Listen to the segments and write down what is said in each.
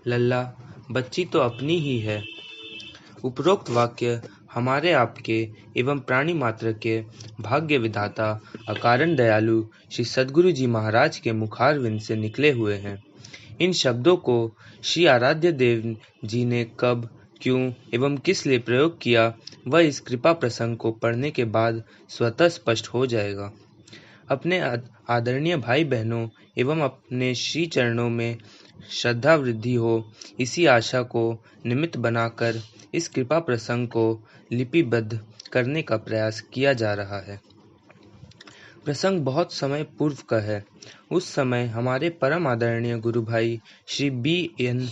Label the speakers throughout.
Speaker 1: लल्ला, बच्ची तो अपनी ही है। उपरोक्त वाक्य हमारे आपके एवं प्राणी मात्र के भाग्य विधाता अकारण दयालु श्री सद्गुरु जी महाराज के मुखारविंद से निकले हुए हैं। इन शब्दों को श्री आराध्य देव जी ने कब, क्यों एवं किस लिए प्रयोग किया, वह इस कृपा प्रसंग को पढ़ने के बाद स्वतः स्पष्ट हो जाएगा। अपने आदरणीय भाई बहनों एवं अपने श्री चरणों में श्रद्धा वृद्धि हो, इसी आशा को निमित्त बनाकर इस कृपा प्रसंग को लिपिबद्ध करने का प्रयास किया जा रहा है। प्रसंग बहुत समय पूर्व का है। उस समय हमारे परम आदरणीय गुरु भाई श्री B.N.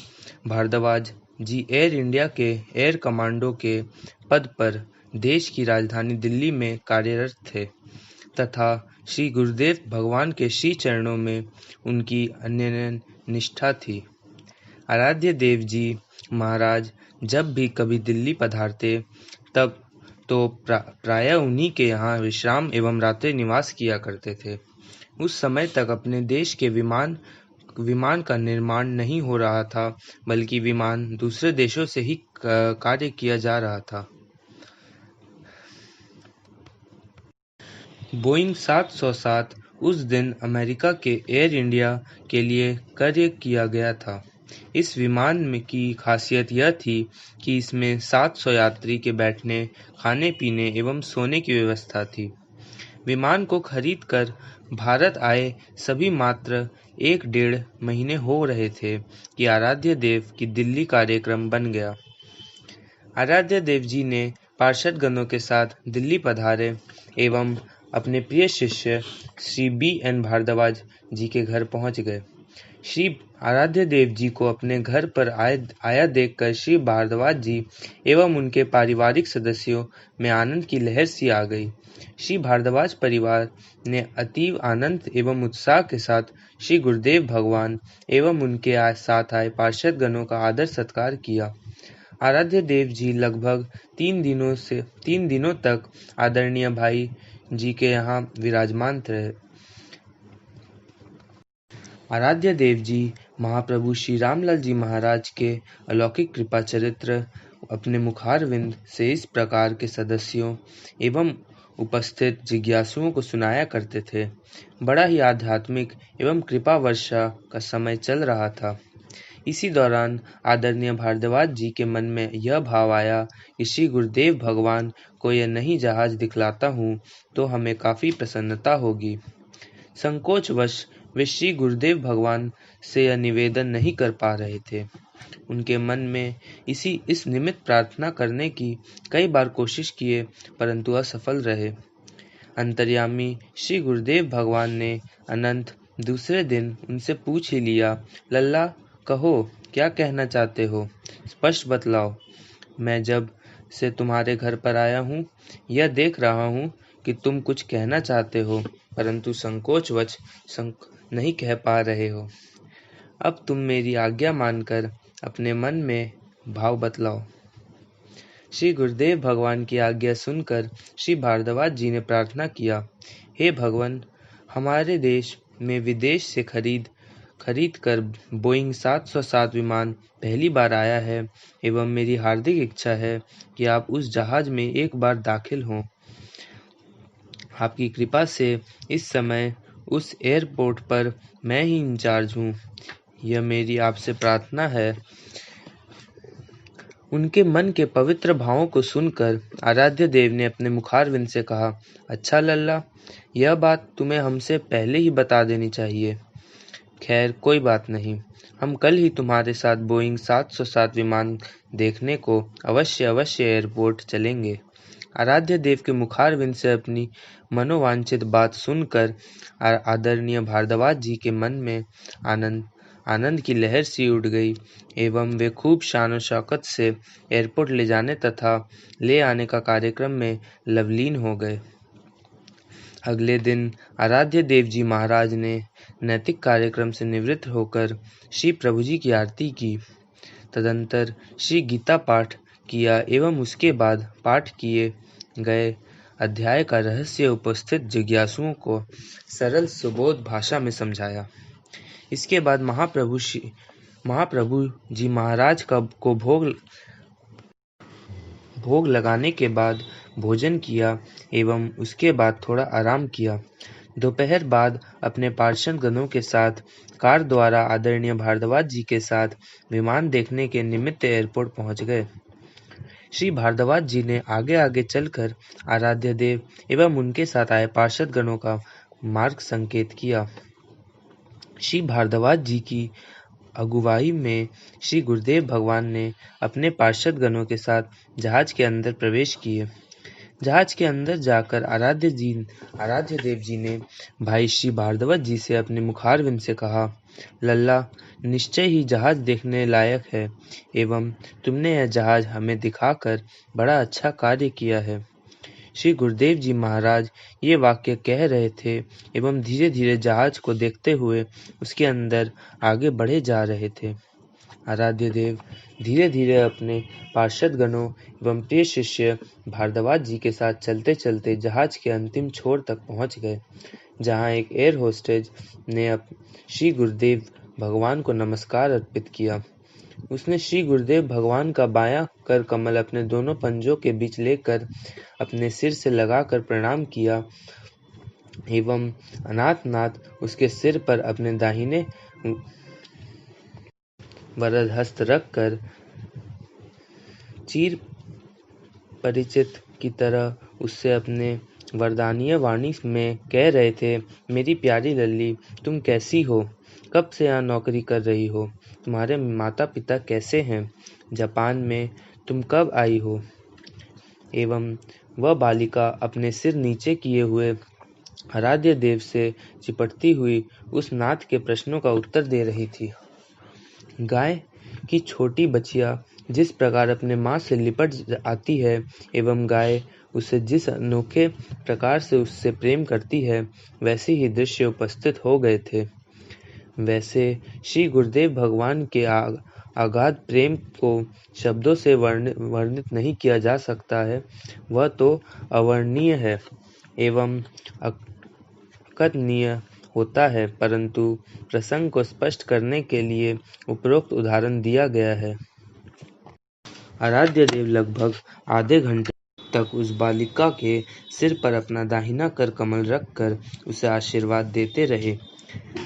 Speaker 1: भारद्वाज जी एयर इंडिया के एयर कमांडो के पद पर देश की राजधानी दिल्ली में कार्यरत थे तथा श्री गुरुदेव भगवान के श्री चरणों में उनकी अनन्य निष्ठा थी। आराध्य देव जी महाराज जब भी कभी दिल्ली पधारते तब तो प्रायः उन्हीं के यहाँ विश्राम एवं रात्रि निवास किया करते थे। उस समय तक अपने देश के विमान का निर्माण नहीं हो रहा था, बल्कि विमान दूसरे देशों से ही कार्य किया जा रहा था। बोइंग 707 उस दिन अमेरिका के एयर इंडिया के लिए कार्य किया गया था। इस विमान में की खासियत यह थी कि इसमें 700 यात्री के बैठने, खाने पीने एवं सोने की व्यवस्था थी। विमान को खरीदकर भारत आए सभी मात्र 1-1.5 महीने हो रहे थे कि आराध्य देव की दिल्ली कार्यक्रम बन गया। आराध्य देव जी ने पार्षदगणों के साथ दिल्ली पधारे एवं अपने प्रिय शिष्य श्री B.N. भारद्वाज जी के घर पहुंच गए। श्री आराध्य देव जी को अपने घर पर आया देखकर श्री भारद्वाज जी एवं उनके पारिवारिक सदस्यों में आनंद की लहर सी आ गई। श्री भारद्वाज परिवार ने अतीव आनंद एवं उत्साह के साथ श्री गुरुदेव भगवान एवं उनके साथ आए पार्षद गणों का आदर सत्कार किया। आराध्य देव जी लगभग 3 दिनों तक आदरणीय भाई जी के यहाँ विराजमान रहे। आराध्य देव जी महाप्रभु श्री रामलाल जी महाराज के अलौकिक कृपा चरित्र अपने मुखारविंद से इस प्रकार के सदस्यों एवं उपस्थित जिज्ञासुओं को सुनाया करते थे। बड़ा ही आध्यात्मिक एवं कृपा वर्षा का समय चल रहा था। इसी दौरान आदरणीय भारद्वाज जी के मन में यह भाव आया कि श्री गुरुदेव भगवान को यह नई जहाज दिखलाता हूँ तो हमें काफी प्रसन्नता होगी। संकोचवश वे श्री गुरुदेव भगवान से यह निवेदन नहीं कर पा रहे थे। उनके मन में इस निमित्त प्रार्थना करने की कई बार कोशिश किए, परंतु असफल रहे। अंतर्यामी श्री गुरुदेव भगवान ने अनंत दूसरे दिन उनसे पूछ ही लिया, लल्ला कहो, क्या कहना चाहते हो, स्पष्ट बतलाओ। मैं जब से तुम्हारे घर पर आया हूँ, यह देख रहा हूँ कि तुम कुछ कहना चाहते हो, परंतु संकोचवश नहीं कह पा रहे हो। अब तुम मेरी आज्ञा मानकर अपने मन में भाव बतलाओ। श्री गुरुदेव भगवान की आज्ञा सुनकर श्री भारद्वाज जी ने प्रार्थना किया, हे भगवान, हमारे देश में विदेश से खरीद कर बोइंग 707 विमान पहली बार आया है एवं मेरी हार्दिक इच्छा है कि आप उस जहाज में एक बार दाखिल हों। आपकी कृपा से इस समय उस एयरपोर्ट पर मैं ही इंचार्ज हूँ। यह मेरी आपसे प्रार्थना है। उनके मन के पवित्र भावों को सुनकर आराध्य देव ने अपने मुखारविंद से कहा, अच्छा लल्ला, यह बात तुम्हें हमसे पहले ही बता देनी चाहिए। खैर कोई बात नहीं, हम कल ही तुम्हारे साथ बोइंग 707 विमान देखने को अवश्य एयरपोर्ट चलेंगे। आराध्य देव के मुखारविंद से अपनी मनोवांछित बात सुनकर आदरणीय भारद्वाज जी के मन में आनंद की लहर सी उठ गई एवं वे खूब शान शौकत से एयरपोर्ट ले जाने तथा ले आने का कार्यक्रम में लवलीन हो गए। अगले दिन आराध्य देव जी महाराज ने नैतिक कार्यक्रम से निवृत्त होकर श्री प्रभु जी की आरती की। तदंतर श्री गीता पाठ किया एवं उसके बाद पाठ किए गए अध्याय का रहस्य उपस्थित जिज्ञासुओं को सरल सुबोध भाषा में समझाया। इसके बाद महाप्रभु जी महाराज को भोग लगाने के बाद भोजन किया एवं उसके बाद थोड़ा आराम किया। दोपहर बाद अपने पार्षद गणों के साथ कार द्वारा आदरणीय भारद्वाज जी के साथ विमान देखने के निमित्त एयरपोर्ट पहुंच गए। श्री भारद्वाज जी ने आगे आगे चलकर आराध्य देव एवं उनके साथ आए पार्षद गणों का मार्ग संकेत किया। श्री भारद्वाज जी की अगुवाई में श्री गुरुदेव भगवान ने अपने पार्षद गणों के साथ जहाज के अंदर प्रवेश किए। जहाज के अंदर जाकर आराध्य देव जी ने भाई श्री भारद्वाज जी से अपने मुखारविंद से कहा, लल्ला, निश्चय ही जहाज देखने लायक है एवं तुमने यह जहाज हमें दिखाकर बड़ा अच्छा कार्य किया है। श्री गुरुदेव जी महाराज ये वाक्य कह रहे थे एवं धीरे धीरे जहाज को देखते हुए उसके अंदर आगे बढ़े जा रहे थे। आराध्य देव धीरे धीरे अपने पार्षद गणों एवं प्रिय शिष्य भारद्वाज जी के साथ चलते चलते जहाज के अंतिम छोर तक पहुंच गए, जहां एक एयर होस्टेज ने श्री गुरुदेव भगवान को नमस्कार अर्पित किया। उसने श्री गुरुदेव भगवान का बायां कर कमल अपने दोनों पंजों के बीच लेकर अपने सिर से लगाकर प्रणाम किया एवं अनाथ उसके सिर पर अपने दाहिने वरद हस्त रखकर चीर परिचित की तरह उससे अपने वरदानीय वाणी में कह रहे थे, मेरी प्यारी लल्ली, तुम कैसी हो? कब से यहाँ नौकरी कर रही हो? तुम्हारे माता पिता कैसे हैं? जापान में तुम कब आई हो? एवं वह बालिका अपने सिर नीचे किए हुए आराध्य देव से चिपटती हुई उस नाथ के प्रश्नों का उत्तर दे रही थी। गाय की छोटी बच्चियां जिस प्रकार अपने माँ से लिपट आती है एवं गाय उसे जिस अनोखे प्रकार से उससे प्रेम करती है, वैसे ही दृश्य उपस्थित हो गए थे। वैसे श्री गुरुदेव भगवान के अगाध प्रेम को शब्दों से वर्णित नहीं किया जा सकता है। वह तो अवर्णनीय है एवं अकथनीय होता है, परंतु प्रसंग को स्पष्ट करने के लिए उपरोक्त उदाहरण दिया गया है। आराध्य देव लगभग आधे घंटे तक उस बालिका के सिर पर अपना दाहिना कर कमल रखकर उसे आशीर्वाद देते रहे।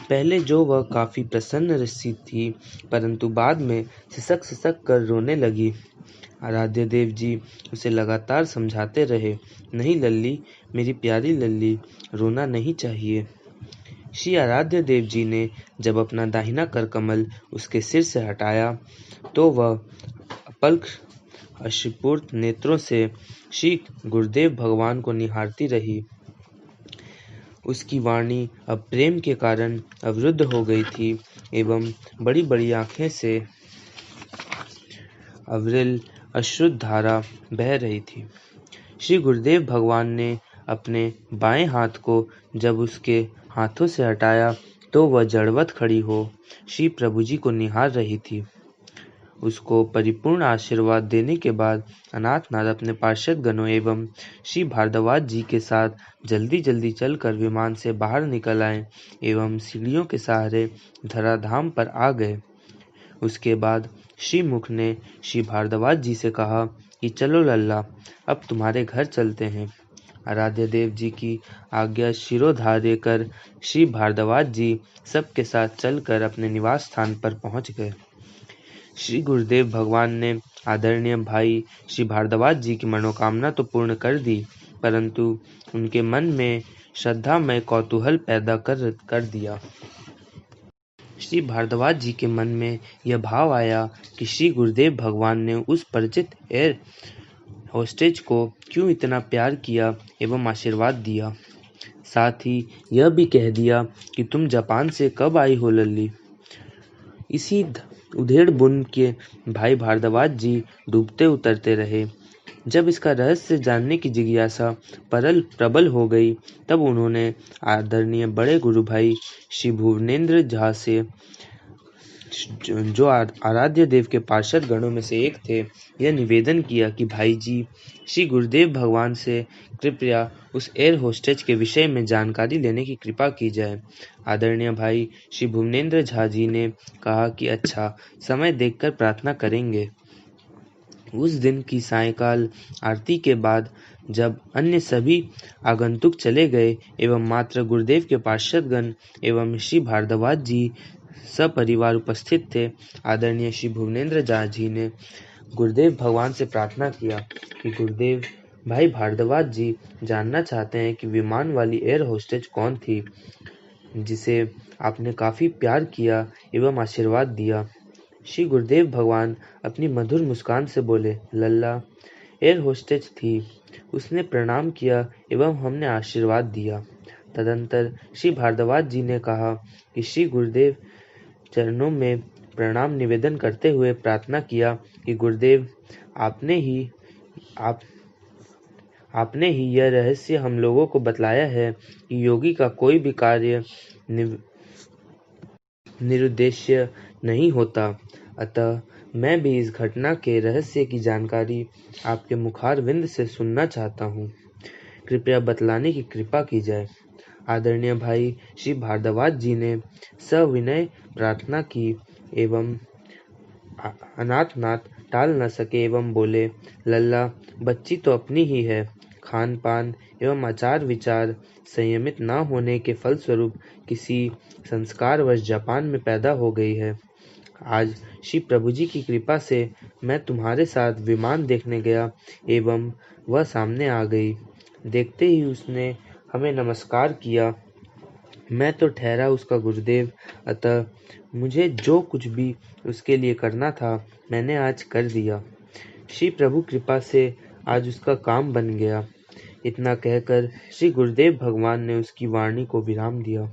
Speaker 1: पहले जो वह काफी प्रसन्न सी थी, परंतु बाद में सिसक कर रोने लगी। आराध्य देव जी उसे लगातार समझाते रहे, नहीं लल्ली, मेरी प्यारी लल्ली, रोना नहीं चाहिए। श्री आराध्य देव जी ने जब अपना दाहिना कर कमल उसके सिर से हटाया तो वह अपलक अश्रुपूर्ण नेत्रों से श्री गुरुदेव भगवान को निहारती रही। उसकी वाणी अब प्रेम के कारण अवरुद्ध हो गई थी एवं बड़ी बड़ी आंखें से अविरल अश्रुधारा बह रही थी। श्री गुरुदेव भगवान ने अपने बाएं हाथ को जब उसके हाथों से हटाया तो वह जड़वत खड़ी हो श्री प्रभु जी को निहार रही थी। उसको परिपूर्ण आशीर्वाद देने के बाद अनाथ अपने पार्षद गणों एवं श्री भारद्वाज जी के साथ जल्दी चलकर विमान से बाहर निकल आए एवं सीढ़ियों के सहारे धराधाम पर आ गए। उसके बाद श्री मुख ने श्री भारद्वाज जी से कहा कि चलो लल्ला, अब तुम्हारे घर चलते हैं। आराध्य देव जी की आज्ञा शिरोधार्य कर श्री भारद्वाज जी सबके साथ चलकर अपने निवास स्थान पर पहुंच गए। श्री गुरुदेव भगवान ने आदरणीय भाई श्री भारद्वाज जी की मनोकामना तो पूर्ण कर दी, परंतु उनके मन में श्रद्धामय कौतूहल पैदा कर दिया। श्री भारद्वाज जी के मन में यह भाव आया कि श्री गुरुदेव भगवान ने उस परिचित एयर होस्टेज को क्यों इतना प्यार किया एवं आशीर्वाद दिया। साथ ही यह भी कह दिया कि तुम जापान से कब आई हो लल्ली। इसी उधेड़ बुन के भाई भारद्वाज जी डूबते उतरते रहे। जब इसका रहस्य जानने की जिज्ञासा प्रबल हो गई, तब उन्होंने आदरणीय बड़े गुरु भाई श्री भुवनेन्द्र झा से जो आराध्य देव के पार्षद गणों में से एक थे, यह निवेदन किया कि भाई जी, श्री गुरुदेव भगवान से कृपया उस एयर होस्टेज के विषय में जानकारी लेने की कृपा की जाए। आदरणीय भाई श्री भुवनेन्द्र झा जी ने कहा कि अच्छा, समय देखकर प्रार्थना करेंगे। उस दिन की सायंकाल आरती के बाद जब अन्य सभी आगंतुक चले गए एवं मात्र गुरुदेव के पार्षदगण एवं श्री भारद्वाज जी सपरिवार उपस्थित थे, आदरणीय श्री भुवनेन्द्र झा जी ने गुरुदेव भगवान से प्रार्थना किया कि गुरुदेव, भाई भारद्वाज जी जानना चाहते हैं कि विमान वाली एयर होस्टेज कौन थी जिसे आपने काफी प्यार किया एवं आशीर्वाद दिया। श्री गुरुदेव भगवान अपनी मधुर मुस्कान से बोले, लल्ला, एयर होस्टेज थी। उसने प्रणाम किया एवं हमने आशीर्वाद दिया। तदंतर श्री भारद्वाज जी ने कहा कि श्री गुरुदेव चरणों में प्रणाम निवेदन करते हुए प्रार्थना किया कि गुरुदेव, आपने ही यह रहस्य हम लोगों को बतलाया है कि योगी का कोई भी कार्य निरुद्देश्य नहीं होता। अतः मैं भी इस घटना के रहस्य की जानकारी आपके मुखारविंद से सुनना चाहता हूँ। कृपया बतलाने की कृपा की जाए। आदरणीय भाई श्री भारद्वाज जी ने सविनय प्रार्थना की एवं अनाथ टाल न सके एवं बोले, लल्ला, बच्ची तो अपनी ही है। खान पान एवं आचार विचार संयमित न होने के फलस्वरूप किसी संस्कारवश जापान में पैदा हो गई है। आज श्री प्रभु जी की कृपा से मैं तुम्हारे साथ विमान देखने गया एवं वह सामने आ गई। देखते ही उसने हमें नमस्कार किया। मैं तो ठहरा उसका गुरुदेव, अतः मुझे जो कुछ भी उसके लिए करना था मैंने आज कर दिया। श्री प्रभु कृपा से आज उसका काम बन गया। इतना कहकर श्री गुरुदेव भगवान ने उसकी वाणी को विराम दिया।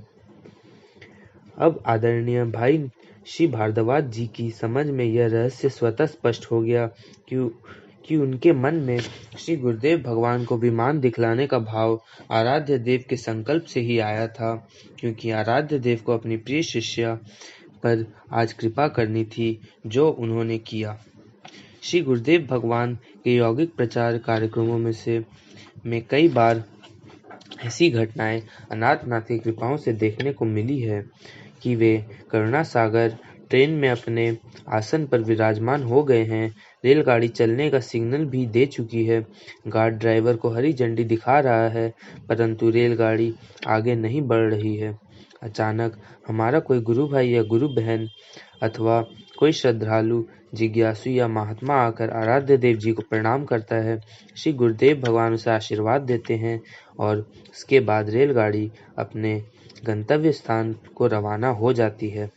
Speaker 1: अब आदरणीय भाई श्री भारद्वाज जी की समझ में यह रहस्य स्वतः स्पष्ट हो गया कि उनके मन में श्री गुरुदेव भगवान को विमान दिखलाने का भाव आराध्य देव के संकल्प से ही आया था, क्योंकि आराध्य देव को अपनी प्रिय शिष्या पर आज कृपा करनी थी, जो उन्होंने किया। श्री गुरुदेव भगवान के यौगिक प्रचार कार्यक्रमों में कई बार ऐसी घटनाएं अनाथ की कृपाओं से देखने को मिली है कि वे करुणा सागर ट्रेन में अपने आसन पर विराजमान हो गए हैं। रेलगाड़ी चलने का सिग्नल भी दे चुकी है। गार्ड ड्राइवर को हरी झंडी दिखा रहा है, परंतु रेलगाड़ी आगे नहीं बढ़ रही है। अचानक हमारा कोई गुरु भाई या गुरु बहन अथवा कोई श्रद्धालु, जिज्ञासु या महात्मा आकर आराध्य देव जी को प्रणाम करता है। श्री गुरुदेव भगवान उसे आशीर्वाद देते हैं और उसके बाद रेलगाड़ी अपने गंतव्य स्थान को रवाना हो जाती है।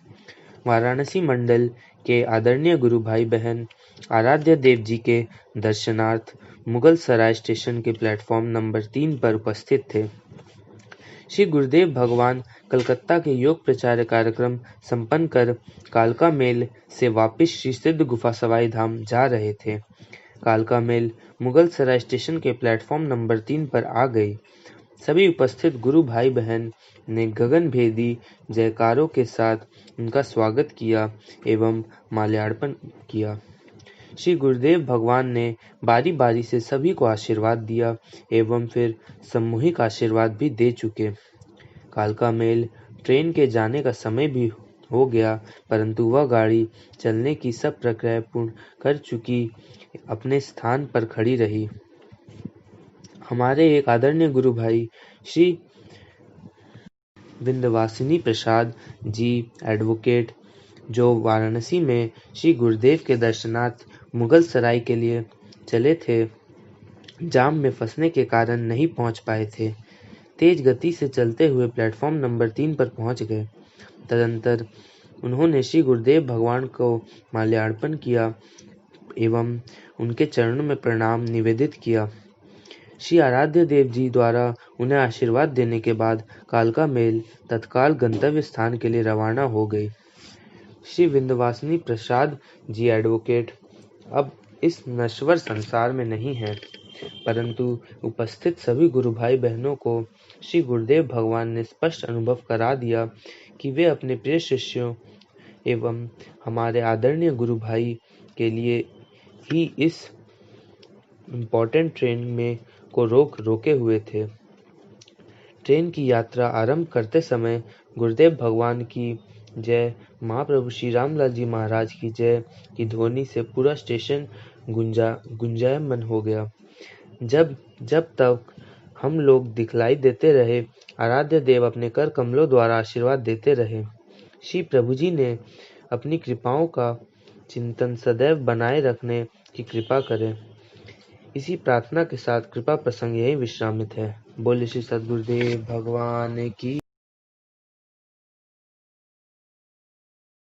Speaker 1: वाराणसी मंडल के आदरणीय गुरु भाई बहन आराध्य देव जी के दर्शनार्थ मुगल सराय स्टेशन के प्लेटफॉर्म नंबर 3 पर उपस्थित थे। श्री गुरुदेव भगवान कलकत्ता के योग प्रचार कार्यक्रम संपन्न कर कालका मेल से वापस श्री सिद्ध गुफा सवाई धाम जा रहे थे। कालका मेल मुगल सराय स्टेशन के प्लेटफॉर्म नंबर 3 पर आ गई। सभी उपस्थित गुरु भाई बहन ने गगनभेदी जयकारों के साथ उनका स्वागत किया एवं माल्यार्पण किया। श्री गुरुदेव भगवान ने बारी बारी से सभी को आशीर्वाद दिया एवं फिर सामूहिक आशीर्वाद भी दे चुके। कालका मेल ट्रेन के जाने का समय भी हो गया, परंतु वह गाड़ी चलने की सब प्रक्रिया पूर्ण कर चुकी अपने स्थान पर खड़ी रही। हमारे एक आदरणीय गुरु भाई श्री विंध्यवासिनी प्रसाद जी एडवोकेट, जो वाराणसी में श्री गुरुदेव के दर्शनार्थ मुगल सराय के लिए चले थे, जाम में फंसने के कारण नहीं पहुंच पाए थे। तेज गति से चलते हुए प्लेटफॉर्म नंबर 3 पर पहुंच गए। तदंतर उन्होंने श्री गुरुदेव भगवान को माल्यार्पण किया एवं उनके चरणों में प्रणाम निवेदित किया। श्री आराध्य देव जी द्वारा उन्हें आशीर्वाद देने के बाद कालका मेल तत्काल गंतव्य स्थान के लिए रवाना हो गई। श्री विंध्यवासिनी प्रसाद जी एडवोकेट अब इस नश्वर संसार में नहीं है, परंतु उपस्थित सभी गुरु भाई बहनों को श्री गुरुदेव भगवान ने स्पष्ट अनुभव करा दिया कि वे अपने प्रिय शिष्यों एवं हमारे आदरणीय गुरु भाई के लिए ही इस इम्पोर्टेंट ट्रेन में को रोके हुए थे। ट्रेन की यात्रा आरंभ करते समय गुरुदेव भगवान की जय, महाप्रभु श्री रामलाल जी महाराज की जय की ध्वनि से पूरा स्टेशन गुंजायमान हो गया। जब जब तक हम लोग दिखलाई देते रहे, आराध्य देव अपने कर कमलों द्वारा आशीर्वाद देते रहे। श्री प्रभु जी ने अपनी कृपाओं का चिंतन सदैव बनाए रखने की कृपा करें। इसी प्रार्थना के साथ कृपा प्रसंग यही विश्रामित है। बोले श्री सद्गुरुदेव भगवान की।